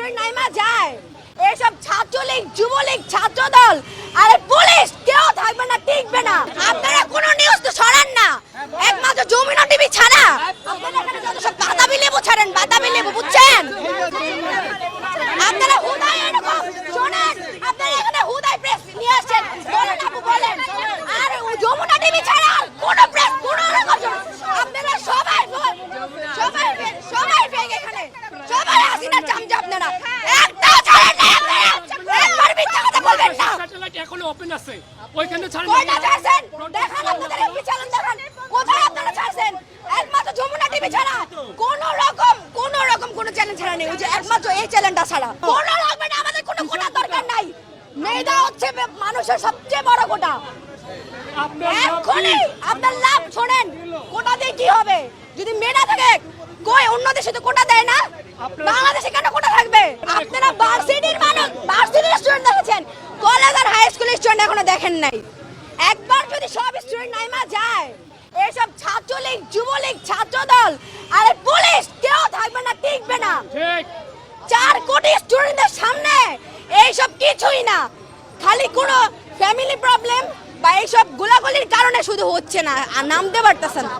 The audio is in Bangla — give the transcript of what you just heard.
স্টুডেন্ট নাইমা যায়, এইসব ছাত্রলীগ, যুবলীগ, ছাত্রদল আর পুলিশ কেউ থাকবে না, টিকবে না। আপনারা কোনো নিউজ তো ছড়ান না, একমাত্র যমুনা টিভি ছাড়া। আপনারা এখানে যত সব বাতাবি লেবু ছাড়েন, বাতাবি লেবু, বুঝছেন? আপনারা হুদাই এরকম শোনেন, আপনারা এখানে হুদাই প্রেস নিয়ে আসছেন, বলেন আপু বলেন। আর যমুনা টিভি ছাড়া আর কোনো প্রেস কোনো রকম আপনারা সবাই ফেক এখানে, সবাই হাসিনার চামচা। আপনারা একটাও ছাড়েন না, আপনারা একবার মিথ্যা কথা বলবেন না। স্যাটেলাইট এখনো ওপেন আছে, ওইখানে ছাড়েন। কোনটা ছাড়ছেন দেখান, আপনাদের এমপি চ্যানেল দেখান, কোথায় আপনারা ছাড়ছেন? একমাত্র যমুনা টিভি ছাড়া কোনো রকম কোনো চ্যানেল ছাড়া নেই, ওই যে একমাত্র এই চ্যানেলটা ছাড়া। কোনো লাগবে না, আমাদের কোনো কোটার দরকার নাই। মেধা হচ্ছে মানুষের সবচেয়ে বড় কোটা। এখনই আপনার লাভ শোনেন, কোটা দিয়ে কি হবে? যদি মেধা থাকে, কই অন্য দেশে তো কোটা দেয় না, বাংলাদেশে কেন কোটা থাকবে? আপনারা ভার্সিটির মানুষ, ভার্সিটির স্টুডেন্ট দেখেছেন, কলেজ আর হাই স্কুলের স্টুডেন্ট এখনো দেখেন নাই। একবার যদি সব স্টুডেন্ট নাইমা যায়, এইসব ছাত্রলীগ, যুবলীগ, ছাত্রদল আর পুলিশ কেউ থাকবে না, টিকবে না। 4 কোটি স্টুডেন্টদের সামনে এইসব কিছুই না, খালি কোনো ফ্যামিলি প্রবলেম বা এইসব গোলাগুলির কারণে শুধু হচ্ছে না, আর নামতে পারতেছে না।